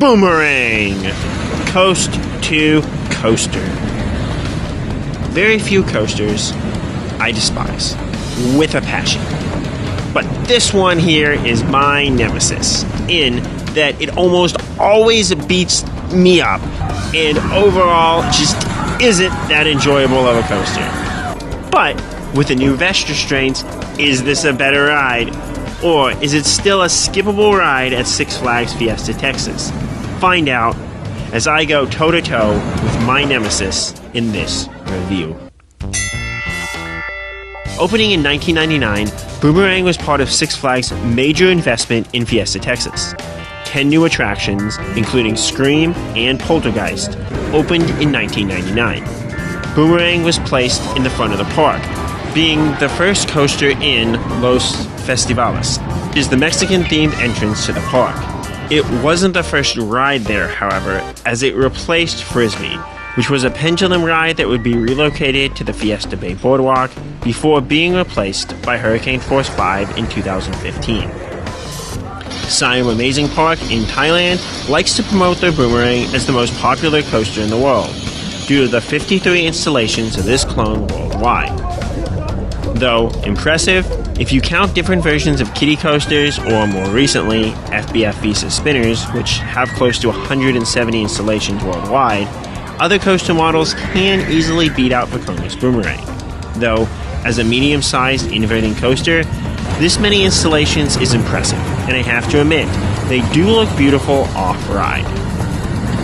Boomerang! Coast to Coaster. Very few coasters I despise, with a passion. But this one here is my nemesis, in that it almost always beats me up, and overall just isn't that enjoyable of a coaster. But with the new Restraints, is this a better ride? Or is it still a skippable ride at Six Flags Fiesta, Texas? Find out as I go toe-to-toe with my nemesis in this review. Opening in 1999, Boomerang was part of Six Flags' major investment in Fiesta, Texas. 10 new attractions, including Scream and Poltergeist, opened in 1999. Boomerang was placed in the front of the park, being the first coaster in Los Festivales, which is the Mexican-themed entrance to the park. It wasn't the first ride there, however, as it replaced Frisbee, which was a pendulum ride that would be relocated to the Fiesta Bay Boardwalk before being replaced by Hurricane Force 5 in 2015. Siam Amazing Park in Thailand likes to promote their Boomerang as the most popular coaster in the world, due to the 53 installations of this clone worldwide. Though impressive, if you count different versions of kiddie coasters, or more recently, FBF Visa spinners, which have close to 170 installations worldwide, other coaster models can easily beat out Vacona's Boomerang. Though, as a medium-sized inverting coaster, this many installations is impressive, and I have to admit, they do look beautiful off-ride.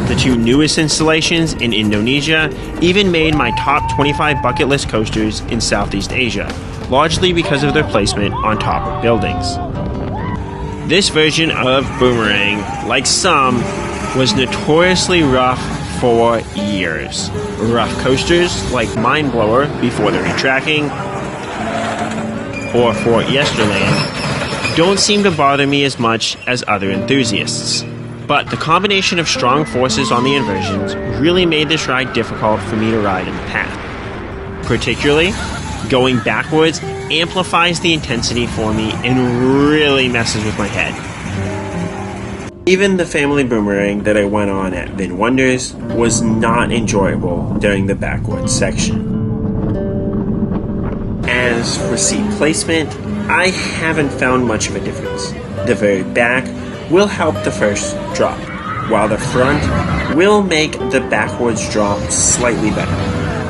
The two newest installations in Indonesia even made my top 25 bucket list coasters in Southeast Asia, largely because of their placement on top of buildings. This version of Boomerang, like some, was notoriously rough for years. Rough coasters like Mind Blower before the retracking, or Fort Yesterland, don't seem to bother me as much as other enthusiasts. But the combination of strong forces on the inversions really made this ride difficult for me to ride in the path. Particularly, going backwards amplifies the intensity for me and really messes with my head. Even the family Boomerang that I went on at Vin Wonders was not enjoyable during the backwards section. As for seat placement, I haven't found much of a difference. The very back will help the first drop, while the front will make the backwards drop slightly better.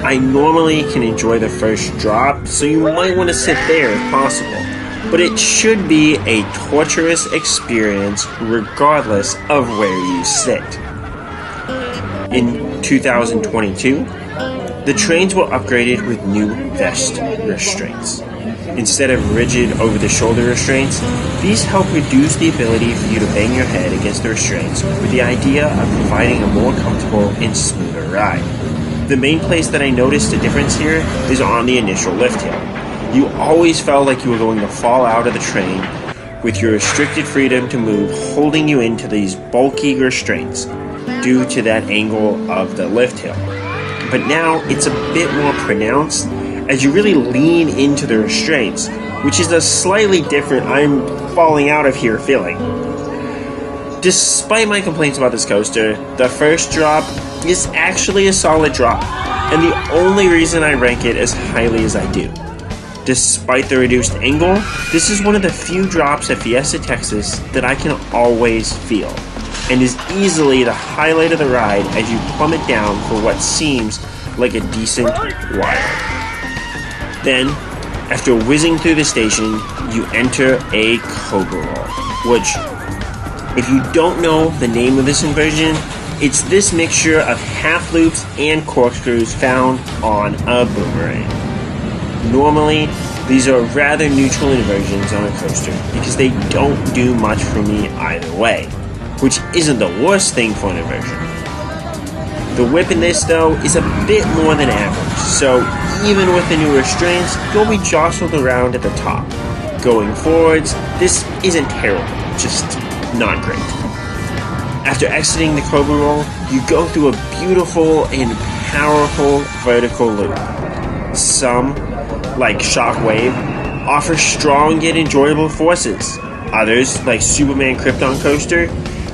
I normally can enjoy the first drop, so you might want to sit there if possible, but it should be a torturous experience regardless of where you sit. In 2022, the trains were upgraded with new vest restraints. Instead of rigid over-the-shoulder restraints, these help reduce the ability for you to bang your head against the restraints, with the idea of providing a more comfortable and smoother ride. The main place that I noticed a difference here is on the initial lift hill. You always felt like you were going to fall out of the train, with your restricted freedom to move holding you into these bulky restraints due to that angle of the lift hill. But now it's a bit more pronounced as you really lean into the restraints, which is a slightly different I'm falling out of here feeling. Despite my complaints about this coaster, the first drop is actually a solid drop, and the only reason I rank it as highly as I do. Despite the reduced angle, this is one of the few drops at Fiesta, Texas that I can always feel, and is easily the highlight of the ride as you plummet down for what seems like a decent while. Then, after whizzing through the station, you enter a Cobra Roll, which, if you don't know the name of this inversion, it's this mixture of half loops and corkscrews found on a Boomerang. Normally, these are rather neutral inversions on a coaster because they don't do much for me either way, which isn't the worst thing for an inversion. The whip in this, though, is a bit more than average, so even with the new restraints, you'll be jostled around at the top. Going forwards, this isn't terrible, just not great. After exiting the Cobra Roll, you go through a beautiful and powerful vertical loop. Some, like Shockwave, offer strong yet enjoyable forces. Others, like Superman Krypton Coaster,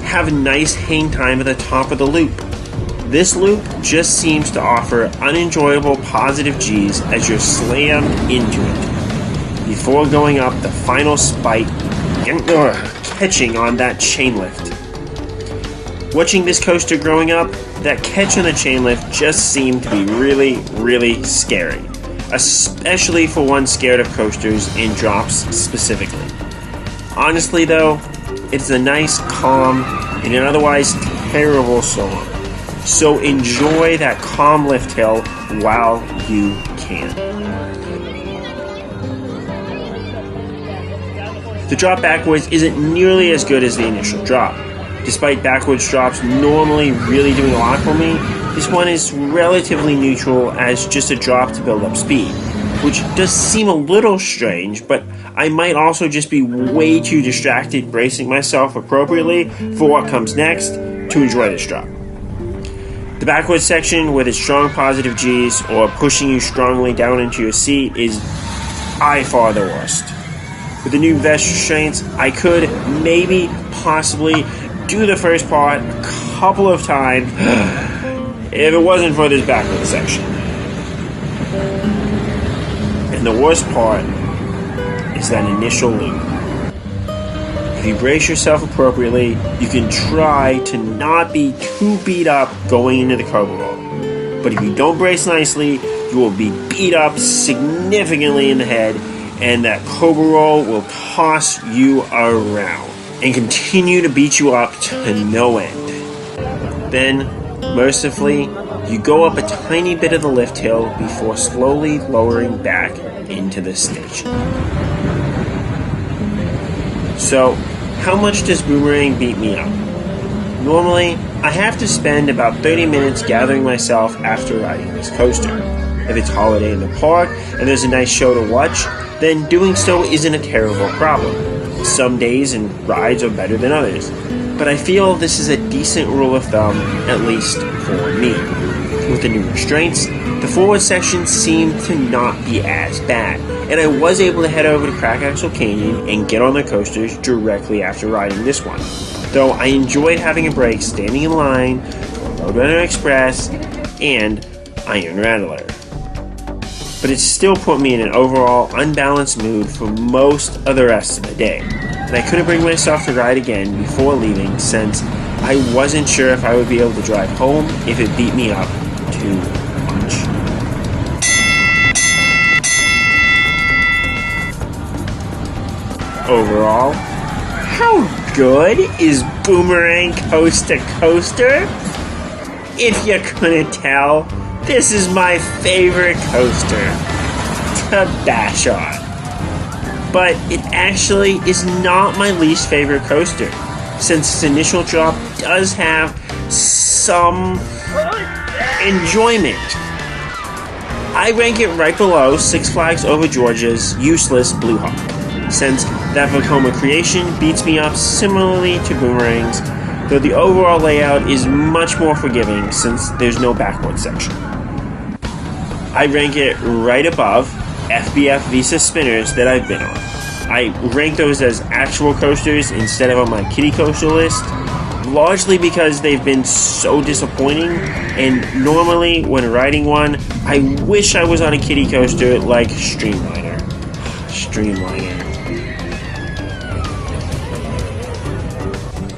have a nice hang time at the top of the loop. This loop just seems to offer unenjoyable positive G's as you're slammed into it, before going up the final spike and catching on that chain lift. Watching this coaster growing up, that catch on the chain lift just seemed to be really, really scary, especially for one scared of coasters and drops specifically. Honestly though, it's a nice, calm, and an otherwise terrible song, so enjoy that calm lift hill while you can. The drop backwards isn't nearly as good as the initial drop. Despite backwards drops normally really doing a lot for me, this one is relatively neutral as just a drop to build up speed, which does seem a little strange, but I might also just be way too distracted bracing myself appropriately for what comes next to enjoy this drop. The backwards section with its strong positive G's or pushing you strongly down into your seat is by far the worst. With the new vest restraints, I could maybe possibly do the first part a couple of times if it wasn't for this backward section. And the worst part is that initial loop. If you brace yourself appropriately, you can try to not be too beat up going into the Cobra Roll. But if you don't brace nicely, you will be beat up significantly in the head, and that Cobra Roll will toss you around and continue to beat you up to no end. Then, mercifully, you go up a tiny bit of the lift hill before slowly lowering back into the station. So, how much does Boomerang beat me up? Normally, I have to spend about 30 minutes gathering myself after riding this coaster. If it's holiday in the park and there's a nice show to watch, then doing so isn't a terrible problem. Some days and rides are better than others, but I feel this is a decent rule of thumb, at least for me. With the new restraints, the forward section seemed to not be as bad, and I was able to head over to Crack Axle Canyon and get on the coasters directly after riding this one, though I enjoyed having a break standing in line for Roadrunner Express and Iron Rattler. But it still put me in an overall unbalanced mood for most of the rest of the day, and I couldn't bring myself to ride again before leaving since I wasn't sure if I would be able to drive home if it beat me up too much. Overall, how good is Boomerang Coast to Coaster? If you couldn't tell, this is my favorite coaster to bash on. But it actually is not my least favorite coaster, since its initial drop does have some enjoyment. I rank it right below Six Flags Over Georgia's useless Blue Hawk, since that Vekoma creation beats me up similarly to Boomerangs, though the overall layout is much more forgiving since there's no backward section. I rank it right above FBF Visa spinners that I've been on. I rank those as actual coasters instead of on my kiddie coaster list, largely because they've been so disappointing, and normally when riding one, I wish I was on a kiddie coaster like Streamliner.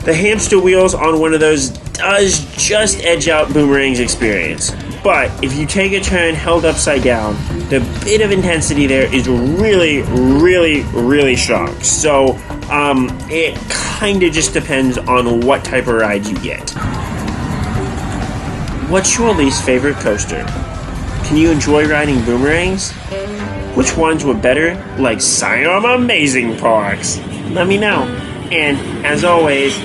The hamster wheels on one of those does just edge out Boomerang's experience. But if you take a turn held upside down, the bit of intensity there is really, really, really strong. So, it kind of just depends on what type of ride you get. What's your least favorite coaster? Can you enjoy riding Boomerangs? Which ones were better, like Siam Amazing Parks? Let me know. And, as always,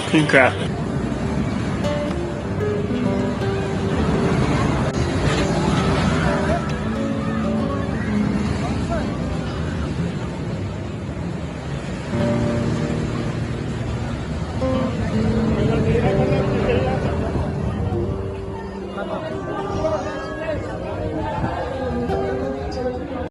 congrats.